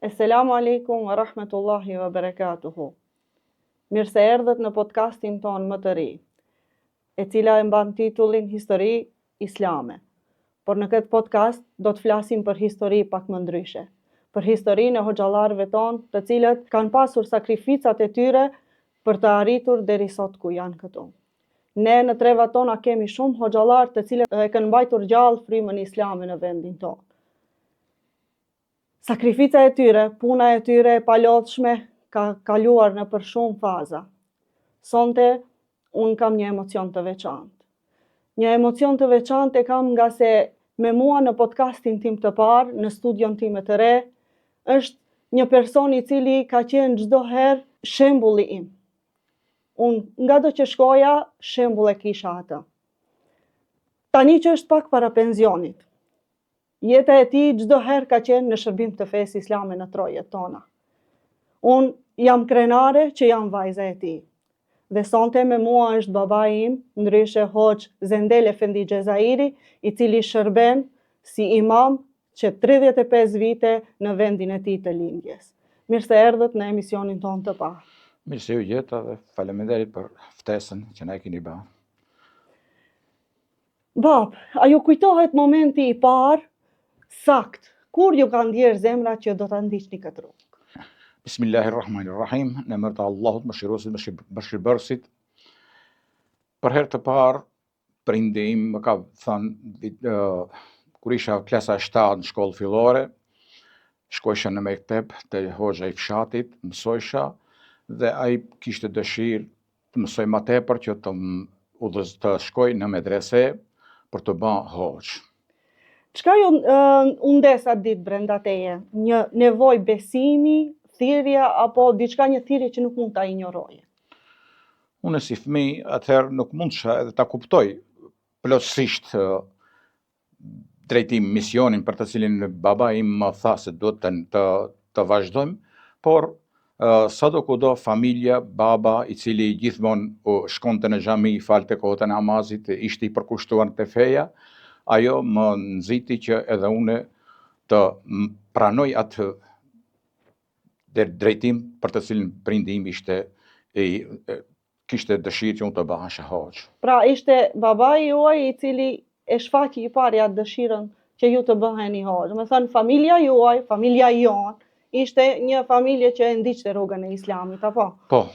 Esselamu alaikum wa rahmetullahi wa barakatuhu. Mirë se erdhët në podcastin tonë më të ri, e cila e mban titullin Histori Islame. Por në këtë podcast do të flasim për histori pak më ndryshe, për historinë e hoxhallarëve tonë, të cilët kanë pasur sakrificat e tyre për të arritur deri sot ku janë këtu. Ne në trevat tona kemi shumë hoxhallarë të cilët e kanë mbajtur gjallë frymën islame në vendin tonë. Sakrifica e tyre, puna e tyre e palodhshme ka kaluar në për shumë faza. Sonte, unë kam një emocion të veçantë. Një emocion të veçantë e kam nga se me mua në podcastin tim të parë, në studion tim të re, është një person i cili ka qenë çdo herë shembulli im. Unë nga do që shkoja, shembull e kisha atë. Tani që është pak para pensionit, jeta e tij çdo herë ka qenë në shërbim të fesë islame në trojet tona. Unë jam krenare që jam vajza e tij. Dhe sonte me mua është babai im, ndryshe Hoxh Zendel Efendi Xhezairi, i cili shërben si imam që 35 vite në vendin e tij të lindjes. Mirë se erdhët në emisionin tonë të parë. Mirë se u gjeta dhe faleminderit për ftesën që na e keni bërë. Bab, a ju kujtohet momenti i parë, sakt, kur ju ka ndjerë zemra që do ta ndiqni këtë rrugë? Bismillahirrahmanirrahim, në emër të Allahut, mëshiruesit, mëshirbërësit. Për herë të parë, prindi im më ka thënë, kur isha klasa 7 në shkollë fillore, shkojsha në mekteb të hoxha i fshatit, mësojsha, dhe ai kishte dëshirë të mësoj më tepër që të shkoj në medrese për të bërë hoxh. Çka ju undes atë ditë brenda teje? Një nevojë besimi, thirrje apo diçka, një thirrje që nuk mund ta injoroje? Unë si fëmijë atëherë nuk mundsha edhe ta kuptoj plotësisht drejtim misionin për të cilin babai im më tha se duhet të vazhdojmë, por sadokudo familja, baba i cili gjithmonë shkonte në xhami, falte kohët e namazit, ishte i përkushtuar te feja, ajo më nxiti që edhe unë të pranoj atë drejtim për të cilin prindi im kishte dëshirë që unë të bëhesha hoxh. Pra ishte babai juaj i cili e shfaqi i pari atë dëshirën që ju të bëheni hoxh. Me thënë familja juaj, familja jonë, ishte një familje që e ndiqte rrugën e islamit, apo? Po,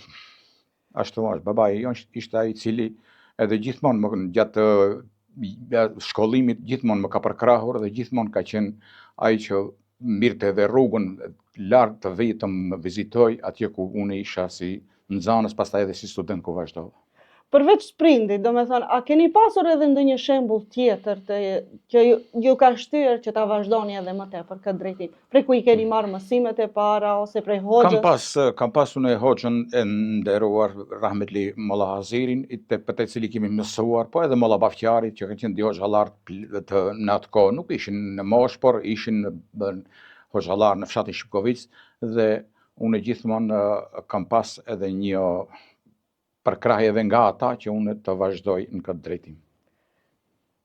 ashtu është. Babai jonë ishte ai i cili edhe gjithmonë gjatë shkollimit gjithmonë më ka përkrahur dhe gjithmonë ka qenë ai që mirte edhe rrugën larg të vijë të më vizitoj atje ku unë isha si nxënës, pastaj edhe si student ku vazhdova. Përveç prindit, do me thënë, a keni pasur edhe ndonjë shembull tjetër që ju ka shtyrë që ta vazhdoni edhe më tepër këtë drejtim? Prej ku i keni marrë mësimet e para ose prej hoxhës? Kam pasur në hoxhën e nderuar Rahmetli Molla Hazirin, për të cili kemi mësuar, po edhe Molla Bafqarit që kanë qenë dy hoxhallarë në atë kohë, nuk ishin në moshë, por ishin hoxhallarë në fshatin Shipkovic, dhe unë gjithmonë kam pas edhe një përkrahje edhe nga ata që unë të vazhdoj në këtë drejtim.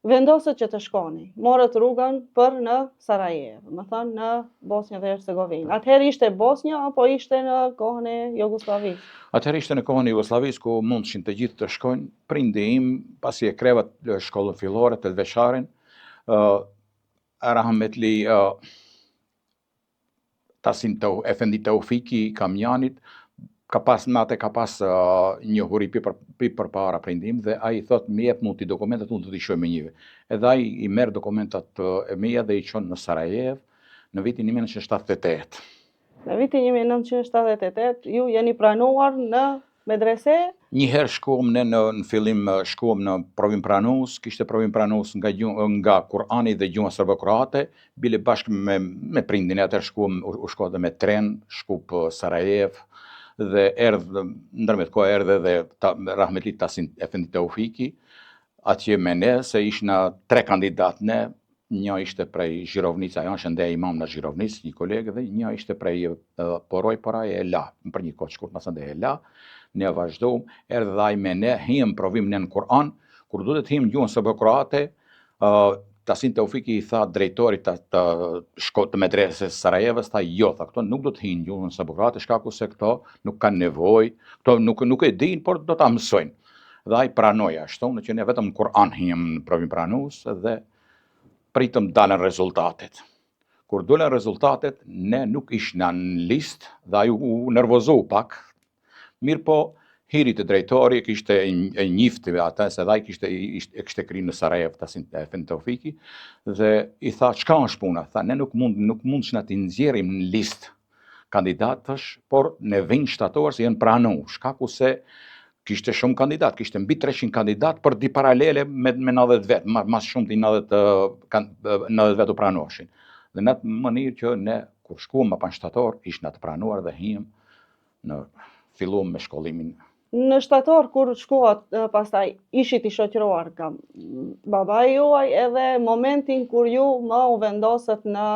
Vendosët që të shkoni, morët rrugën për në Sarajevo, më thënë në Bosnjë dhe Hercegovinë. Atëherë ishte Bosnja apo ishte në kohën e Jugosllavisë? Atëherë ishte në kohën e Jugosllavisë ku mundshin të gjithë të shkojnë. Prindi im, pasi e kreva shkollën fillore të veçarin, Rahmetli Tasin Efendi Taufiki Kamjanit, ka pas një huri përpara prindim dhe ai thot më jep mua ti dokumentat, unë do t'i shoj me njëve. Edhe ai i merr dokumentat e mia dhe i çon në Sarajevo në vitin 1978. Në vitin 1978 ju jeni pranuar në medrese? Një herë shkuam në fillim shkuam në provim pranues, kishte provim pranues nga Kurani dhe gjuha serbo-kroate, bile bashkë me prindin, atëherë shkuam u shkuam me tren, shkup Sarajevo. Dhe ndërmjet kohë erdhe dhe Rahmetli Tasin Efendi Taufiki atje me ne, se ishna 3 kandidatë ne, një ishte prej Zhirovnic, ajo është ende imam në Zhirovnic, një kolegë, dhe një ishte prej Poroj, e la, për një kohë shkurt, mësën dhe e la, ne vazhdojmë, erdhe dhe ai me ne, him provim në Kur'an, kur duhet të him gjuhën serbo-kroate, Tasin Teofiki I tha drejtorit të medreses Sarajevës, tha jo, tha këto nuk do të hinë gjuhën sabokrate, shkaku se këto nuk kanë nevojë, këto nuk e dinë, por do ta mësojnë. Dhe ai pranoi ashtu, në që ne vetëm Kur'an hinjëm në provim pranues dhe pritëm dalën rezultatet. Kur dolën rezultatet, ne nuk ishna në listë dhe ai u nervozu pak. Mirë po, hiri të drejtori, kishte e njifti ata, se dhe ai e kishte kri në Sarajevo, Tasin Teofiki, dhe I tha, çka është puna? Tha, ne nuk mund që na t'i nxjerrim në listë kandidatësh, por në vend shtator se janë pranu, shkaku se kishte shumë kandidat, kishte mbi 300 kandidat për di paralele me 90 vetë, mas shumë të 90 vetë u pranuashin. Dhe në atë mënyrë që ne, kur shkuam pa shtator, ishna të pranuar dhe filluam me shkollimin. Në shtator, kur shkuat pastaj, ishit I shoqëruar kam babai juaj edhe momentin kur ju më u vendosët në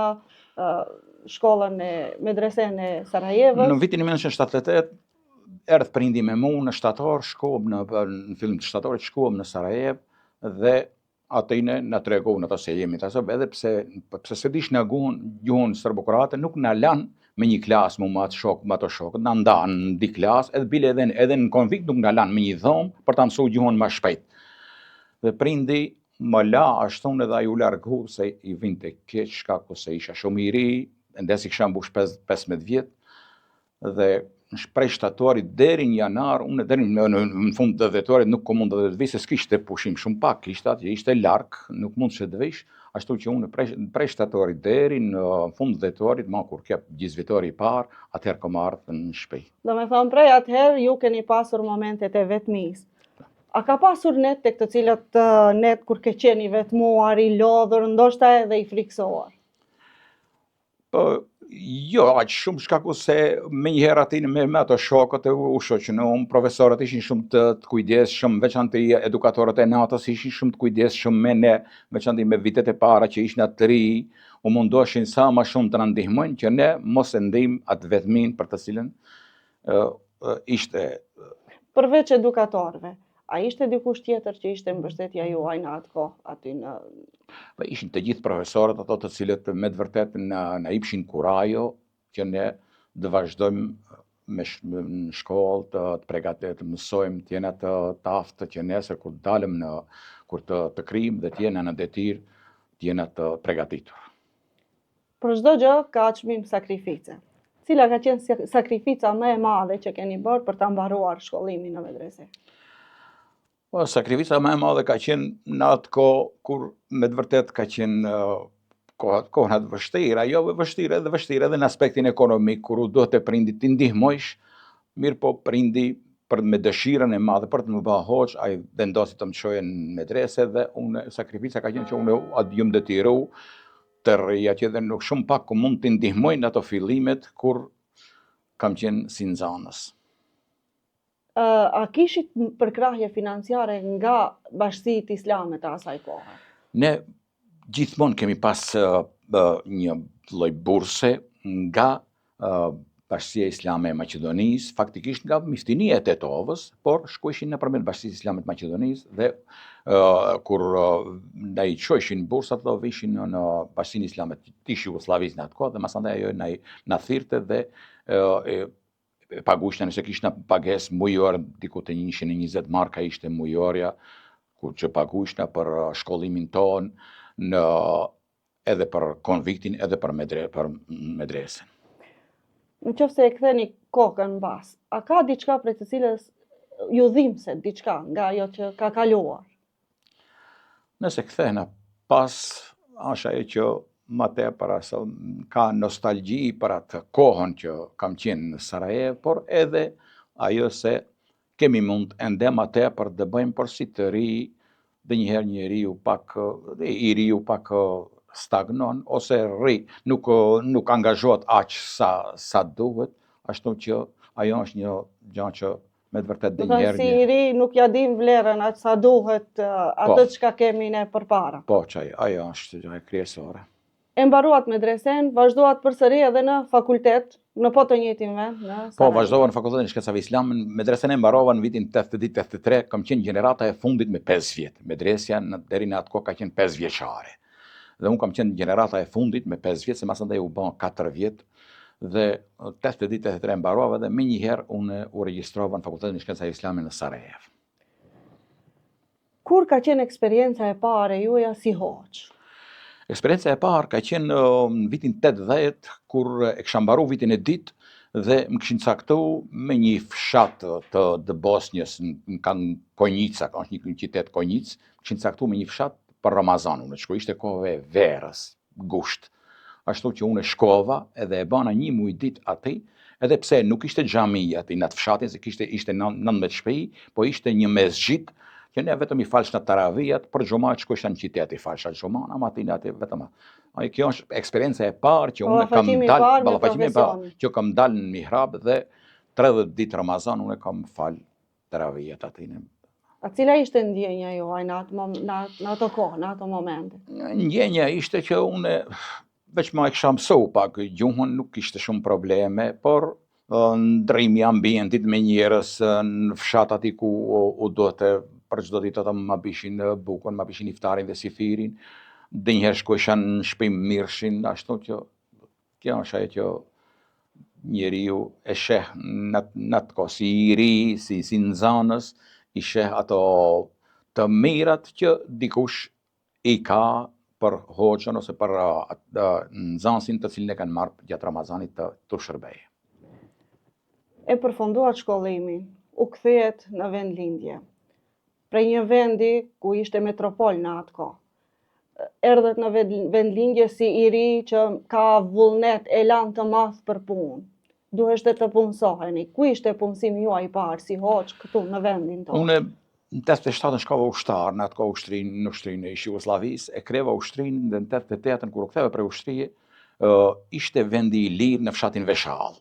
shkollën e medresen e Sarajevës. Në vitin 1978, erdh prindi me mu në shtator, shkuam në fillim të shtatorit, shkuam në Sarajevë dhe atëine na treguan ata se jemi të asë, edhe pse se dish në gjuhën serbokroate, nuk na lanë me një klasë mu atë shokët, na ndanë në di klasë, edhe bile edhe në konvikt nuk na lanë me një dhomë për ta mësuar gjuhën më shpejt. Dhe prindi më la ashtun edhe ai u largu se I vinte keq, shkaku se isha shumë I ri, ndesi kisha mbush 15 vjet dhe prej shtatorit deri në janar, unë deri në fund të dhjetorit nuk mund të vi, se s'kishte pushim shumë pak, ishte larg, nuk mund të vish, ashtu që unë prej shtatorit deri në fund të dhjetorit, ma kur kep gjizvitori I parë, atëherë kom ardhur në shtëpi. Do me thonë prej atëherë ju keni pasur momentet e vetmisë. A ka pasur net tek të cilat net kur ke qenë I vetmuar, I lodhur, ndoshta edhe I friksoar? Jo, aq shumë, shkaku se me njëherë aty me ato shokët u shoqënuam, profesorët ishin shumë të kujdesshëm, veçantë edukatorët e natës ishin shumë të kujdesshëm me ne, veçantë me vitet e para që ishin të ri, u mundoshin sa më shumë të na ndihmojnë që ne mos e ndejmë atë vetmin për të cilën ishte. Përveç edukatorëve, a ishte dikush tjetër që ishte mbështetja juaj në atë kohë aty në... Ishin të gjithë profesorët ato të cilët me të vërtet na ipshin kurajo që ne të vazhdojmë në shkollë, të përgatitet, të mësojmë, të jena të aftë që nesër kur dalëm kur të krijmë dhe të jena në detyrë, të jena të përgatitur. Për çdo gjë ka çmim sakrifice. Cila ka qenë sakrifica më e madhe që keni bërë për ta mbaruar shkollimin në medrese? Sakrifica më e madhe ka qenë në atë kohë kur me të vërtet ka qenë kohë vështira, jo vështira edhe në aspektin ekonomik, kur u duhet e prindit t'i ndihmojsh, mirë po prindi për me dëshirën e madhe për të më bëha hoç, ai vendosi të më çoje në medrese dhe unë sakrifica ka qenë që unë jam detyru të rrija që edhe nuk shumë pak ku mund t'i ndihmoj në ato fillimet kur kam qenë si nxanës. A kishit përkrahje financiare nga bashkësitë islame të asaj kohe? Ne gjithmonë kemi pas një lloj burse nga Bashkësia Islame e Maqedonisë, faktikisht nga Miftinia e Tetovës, por shkueshin nëpërmjet Bashkisë Islame të Maqedonisë dhe kur na I çoishin bursat do vishin në Bashkinë Islame të Jugosllavisë në atë kohë dhe masandaj ajo na thirrte dhe pagueshna nëse kishna pagesë mujore, diku të 120 marka ishte mujorja, kur që pagueshna për shkollimin ton, edhe për konviktin, edhe për medresen. Në qoftë se e ktheni kokën mbas, a ka diçka prej të cilës ju dhimbse diçka nga ajo që ka kaluar? Nëse kthehna pas, është ajo që më tepër ka nostalgji për atë kohën që kam qenë në Sarajevo, por edhe ajo se kemi mund ende më tepër të bëjmë por si të ri, dhe njëherë I riu pak stagnon ose rri, nuk angazhohet aq sa duhet, ashtu që ajo është një gjë që me të vërtet dhe njëherë. Si I ri nuk ja dim vlerën aq sa duhet atë çka kemi ne përpara. Po, ajo është gjë kryesore. E mbaruat medresen, vazhduat përsëri edhe në fakultet, në po të njëjtin vend, në Sarajevo. Po, vazhdova në fakultetin e shkencave islame, medresen e mbarova në vitin 82-83, kam qenë gjenerata e fundit me 5 vjet. Medresja deri në atë kohë ka qenë 5 vjeçare. Dhe unë kam qenë gjenerata e fundit me 5 vjetë, se mas ndaj u bën 4 vjetë, dhe 8 ditë 83 mbarova dhe me njëherë unë u regjistrova në Fakultetin e Shkencave Islame në Sarajevo. Kur ka qenë eksperienca e parë e juaja si hoç? Eksperienca e parë ka qenë në vitin 80, kur e kisha mbaru vitin e ditë dhe më kishin caktu me një fshat të Bosnjës në Konjica, ka është një qytet Konjic, kishin caktu me një fshat për Ramazan, unë shkoj, ishte kohë e verës, gusht. Ashtu që unë shkova edhe e bana një muj ditë aty, edhe pse nuk ishte xhami aty në atë fshatin, se ishte 19 shtëpi, po ishte një mesxhit që ne vetëm i falsh në taravijat, për xhuma që kushta në qytet i falsha xhuma, ama aty vetëm. Kjo është eksperienca e parë që unë kam dalë, ballafaqimi i parë që kam dalë në mihrab dhe 30 ditë Ramazan unë kam fal taravijat aty. A cila ishte ndjenja juaj në ato kohë, në ato momente? Ndjenja ishte që unë veç ma e kisha mësu pak gjuhën, nuk ishte shumë probleme, por ndrimi ambientit me njerëz në fshat aty ku u do të për çdo ditë ata ma bishin bukën, ma bishin iftarin dhe sifirin, dhe njëherë shkojsha në shtëpi mirshin, ashtu që kjo është ajo që njeriu e sheh në atë kohë, si i ri, si nxanës, i sheh ato të mirat që dikush i ka për hoxhën ose për nxansin të cilin e kanë marrë gjatë Ramazanit të shërbejë. E përfunduat shkollimin, u kthehet në vendlindje. Prej një vendi ku ishte metropol në atë kohë. Erdhet në vendlindje si i ri që ka vullnet, elan të madh për punë. Duheshte të punësoheni. Ku ishte punësimi juaj i parë si hoç këtu në vendin tonë? Unë në 87 shkova ushtar, në atë kohë në ushtrinë e Jugosllavisë, e kreva ushtrinë dhe në 88 kur u ktheva prej ushtrie, ishte vendi i lirë në fshatin Veshall.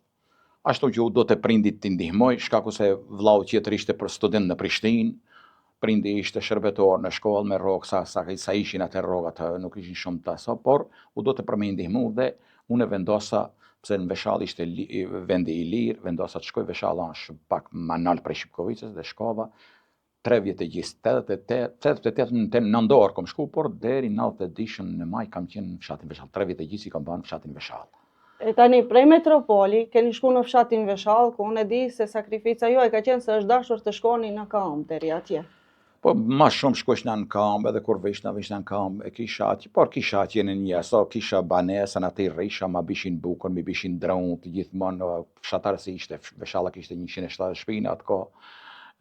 Ashtu që u do të prindit t'i ndihmoj, shkaku se vllau tjetër ishte për student në Prishtinë, prindi ishte shërbetor në shkollë me rrogë, sa ishin atë rrogat, nuk ishin shumë të aso, por u do të për me ndihmu dhe unë vendosa, pse në Veshall ishte vendi i lirë, vendosa të shkoj. Veshall është pak më nalë prej Shqipkovicës dhe shkova 3 vjetë e gjisë, 88 në nëndorë kom shku, por deri 90 dishën në maj kam qenë në fshatin Veshall. 3 vjetë e gjisë i kam banë në fshatin Veshall. E tani, prej metropoli, keni shku në fshatin Veshall, ku unë e di se sakrifica juaj ka qenë se është dashur të shkoni në kamp deri atje. Po ma shumë shkoshna në kamp, edhe kur vishna në kamp, e kisha atje, por kisha atje në një aso, kisha banesën, aty rrisha, ma bishin bukën, mi bishin drënë, të gjithmonë, fshatarë si ishte, Veshalla kishte 170 shpina atë kohë,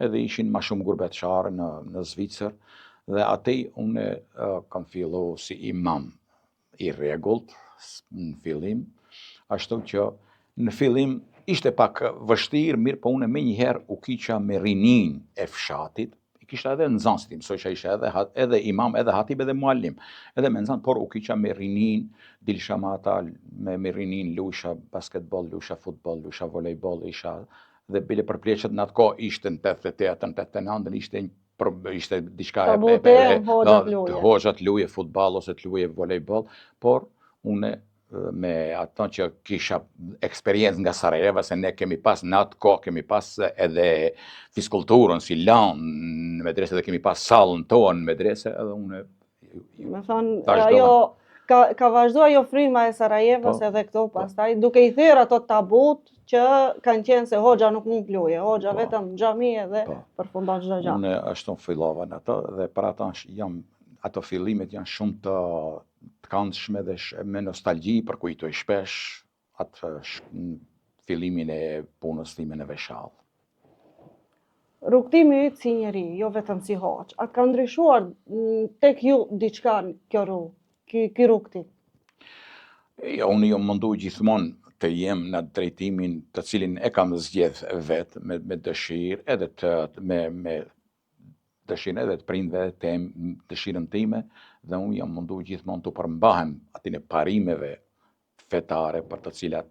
edhe ishin ma shumë gurbetçarë në Zvicër, dhe aty unë kam fillu si imam i rregullt në fillim, ashtu që në fillim ishte pak vështirë, mirë, po unë me njëherë u kiqa me rinin e fshatit, i kisha edhe nxansit tim, sojsha isha edhe imam, edhe hatib, edhe muallim, edhe me nxan, por u kiqa me rinin, dilsha ma ata me rinin, luisha basketbol, luisha futbol, luisha volejbol, isha, dhe bile përpleqet në atë kohë ishte në 88, në 89, ishte diçka hoxhat luje futbol ose të luje volejbol, por une me ato që kisha eksperiencë nga Sarajeva, se ne kemi pas në atë kohë, kemi pas edhe fiskulturën, si lanë në medrese, dhe kemi pas sallën tonë në medrese, edhe une... Me thonë, ajo ka vazhdu ajo frima e Sarajevës edhe këto pastaj, duke i thirr ato tabut që kanë qenë se hoxha nuk mund të luje, hoxha vetëm në xhami edhe përfundon çdo gjë. Unë ashtu fillova në ato, dhe për ato fillimet janë shumë të këndshme dhe me nostalgji, për kujtoj shpesh atë fillimin e punës time në Veshall. Rrugtimi yt si njeri, jo vetëm si hoç, atë ka ndryshuar tek ju diçka kjo rrugë, ky rrugti? Jo, unë jam mundu gjithmonë të jem në drejtimin të cilin e kam zgjedh vetë me dëshirë, edhe me dëshirën edhe të prindve, dëshirën time, dhe unë jam mundu gjithmonë të përmbahem atine parimeve fetare për të cilat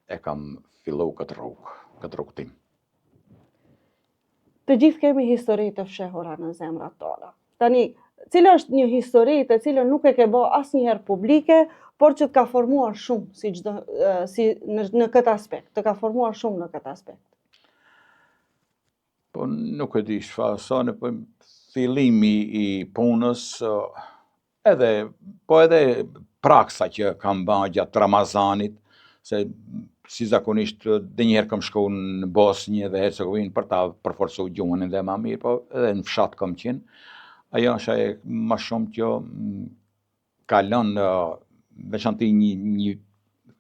e kam fillu këtë rrugtim. Të gjithë kemi histori të fshehura në zemrat tona. Tani, cila është një histori të cilën nuk e ke bë asnjëherë publike, por që të ka formuar shumë në këtë aspekt, të ka formuar shumë në këtë aspekt? Po nuk e di çfarë, po fillimi i punës edhe praksa që kam bërë gjatë Ramazanit, se si zakonisht dhe njëherë kam shku në Bosnjë dhe Hercegovinë për ta përforcu gjuhën edhe ma mirë, po edhe në fshat kam qenë. Ajo është e ma shumë që ka lënë, veçanti një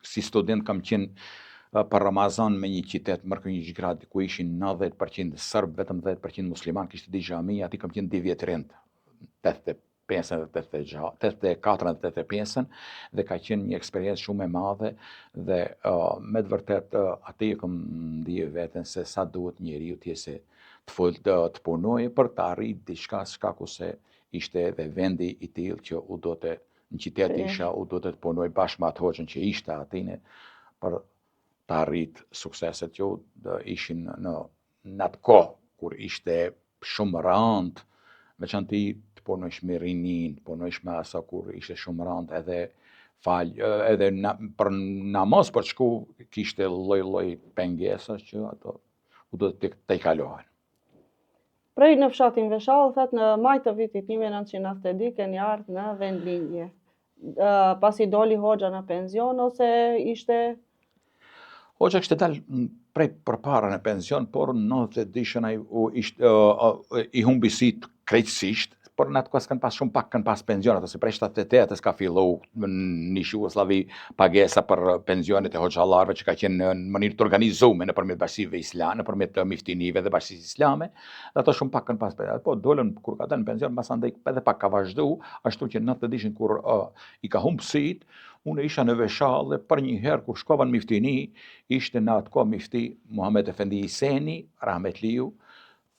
si student kam qenë për Ramazan me një qytet Mrkonjić ku ishin 90% Serb, vetëm 10% musliman, kishte di xhami, aty kam qenë 2 vjet rend, 85 dhe 84 dhe 85 dhe ka qenë një eksperiencë shumë e madhe dhe me të vërtet aty kam ndije veten se sa duhet njeriu të të punojë për të arritur diçka, shkaku se ishte edhe vendi i tillë që u do të në qytet isha, u do të punoj bashkë me atë hoxhën që ishte atine për të arrit sukseset që ishin në atë kohë kur ishte shumë rënd, veçanti të punojsh me rinin, të punojsh me asa kur ishte shumë rënd edhe edhe për namaz për shku kishte lloj pengesa që ato u do të i kalohen. Prej në fshatin Veshall, thet në maj të vitit 1992 keni ardhur në vendlindje. Pasi doli hoxha në penzion ose ishte? Hoxha kishte dalë prej përpara në penzion, por në 92-shën i humbi syt krejtësisht, por në atë kohë kanë pas shumë pak kanë pas pensionet, ose prej 78-s ka fillu në Jugosllavi pagesa për pensionet e hoxhallarëve që ka qenë në mënyrë të organizuar nëpërmjet bashkive islame, nëpërmjet miftinive dhe bashkisë islame, dhe ato shumë pak kanë pas pensionet. Po dolën kur ka dalë në pension, pasandej edhe pak ka vazhdu, ashtu që në 90-shën kur i ka humbë syt, unë isha në Veshall dhe për një herë kur shkova në miftini, ishte në atë kohë mifti Muhamet Efendi Iseni, rahmetliu,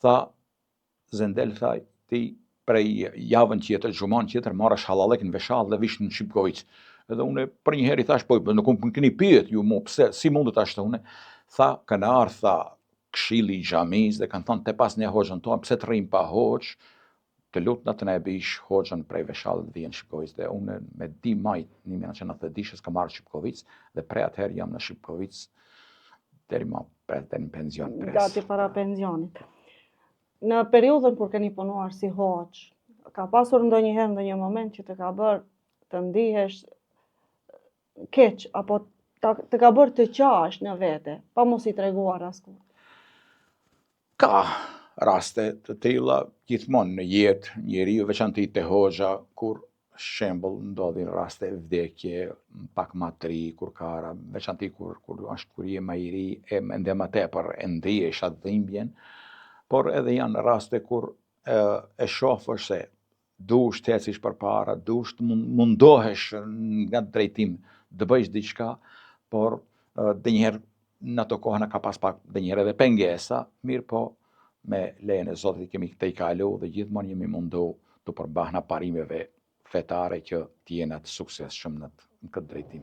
tha Zendel, tha ti prej javën tjetër, xhuman tjetër, marrësh hallalek në Veshall dhe vish në Shqipkovicë. Edhe unë për një herë i thash, po nuk më keni pyet ju mu pse, si mundet ashtu unë? Tha, kanë ardhur, tha, këshilli i xhamis dhe kanë thënë te pas ne hoxhën tonë, pse të rrim pa hoxh? Të lutë në të ne bish hoxhën prej Veshall dhe vjen Shqipkovicë dhe unë me 2 maj 1990 kam marrë Shqipkovicë dhe prej atëherë jam në Shqipkovicë deri në penzion. Gati para pensionit. Në periudhën kur keni punuar si hoxh, ka pasur ndonjëherë ndonjë moment që të ka bërë të ndihesh keq apo të ka bërë të qash në vete, pa mos i treguar askuj? Ka raste të tilla gjithmonë në jetë, njeriu veçanti te hoxha kur shembull ndodhin raste vdekje, pak ma të ri, kur ka veçanti kur je ma i ri, ende ma tepër e ndihesh atë dhimbjen, por edhe janë raste kur e shohësh se duhesh të ecish përpara, duhesh të mundohesh nga drejtim të bëjsh diçka, por ndonjëherë në ato kohë ka pas pak ndonjëherë edhe pengesa, mirë po me lejen e Zotit kemi të i kalu dhe gjithmonë jemi mundu të përbahna parimeve fetare që të jenë atë suksesshëm në këtë drejtim.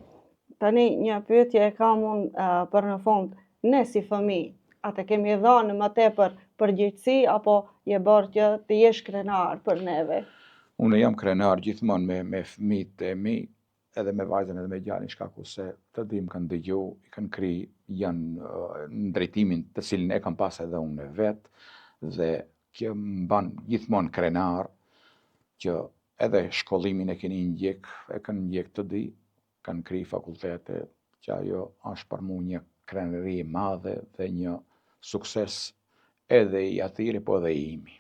Tani një pyetje e kam unë për në fund, ne si fëmijë, atë kemi dhënë më tepër përgjegjësi apo je bërë që të jesh krenar për neve? Unë jam krenar gjithmonë me fëmijët e mi, edhe me vajzën edhe me djalin, shkaku se të dim kanë dëgju, i kanë kri, janë në drejtimin të cilin e kam pas edhe unë vetë dhe kjo më ban gjithmonë krenar që edhe shkollimin e keni ndjek, e kanë ndjek të di, kanë kri fakultete që ajo është për mu një krenëri madhe dhe një sukses edhe i atyri po edhe i imi.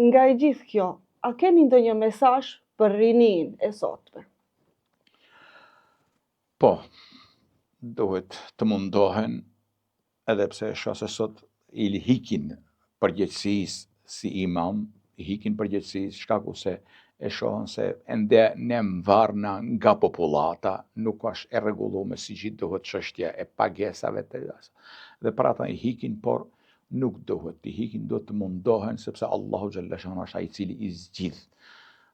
Nga i gjithë kjo, a keni ndonjë mesazh për rinin e sotme? Po, duhet të mundohen, edhe pse shoh se sot i hikin përgjegjësisë si imam, i hikin përgjegjësisë shkaku se e shohën se ende ne mvarna nga popullata, nuk është e rregulluar si gjithë duhet çështja e pagesave të dhe për ata i hikin, por nuk duhet i hikin, duhet të mundohen sepse Allahu xhallashan është ai i cili i zgjidh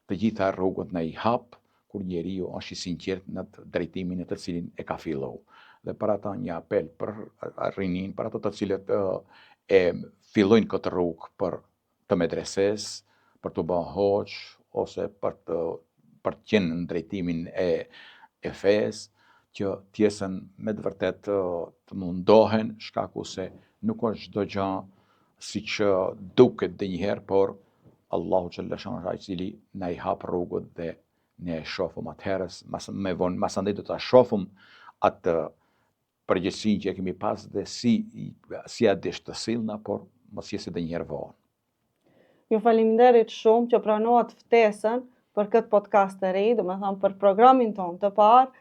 të gjitha rrugët në i hap kur njeriu është i sinqert në drejtimin e të cilin e ka filluar. Dhe për ata një apel për rinin, për ato të cilët e fillojnë këtë rrugë për të medreses, për të bërë hoxh ose për të qenë në drejtimin e fesë, që tjesën me të vërtet të mundohen, shkaku se nuk është çdo gjë siç duket ndonjëherë, por Allahu xhallashan është ai i cili na i hap rrugët dhe ne e shohëm atëherës, mas andaj do ta shohëm atë përgjegjësinë që e kemi pas dhe si a dish të sillna, por mos jesi edhe një herë vonë. Ju faleminderit shumë që pranovat ftesën për këtë podcast të ri, domethënë për programin ton të parë.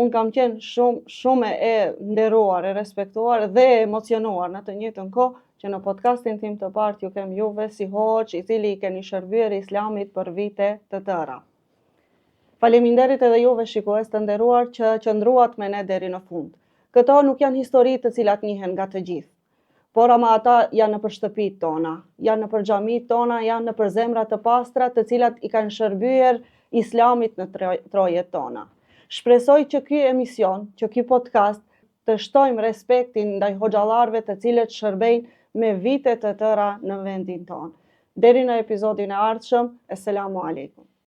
Unë kam qenë shumë e nderuar, e respektuar dhe e emocionuar në të njëjtën kohë që në podcastin tim të parë ju kem juve si hoç i cili i keni shërbyer Islamit për vite të tëra. Faleminderit edhe juve shikues të nderuar që qëndruat me ne deri në fund. Këto nuk janë histori të cilat njihen nga të gjithë, por ama ata janë nëpër shtëpitë tona, janë nëpër xhamitë tona, janë nëpër zemra të pastra të cilat i kanë shërbyer Islamit në trojet tona. Shpresoj që ky emision, që ky podcast të shtojmë respektin ndaj hoxhallarëve të cilët shërbejnë me vite të tëra në vendin tonë. Deri në episodin e ardhshëm, Eselamu alaikum.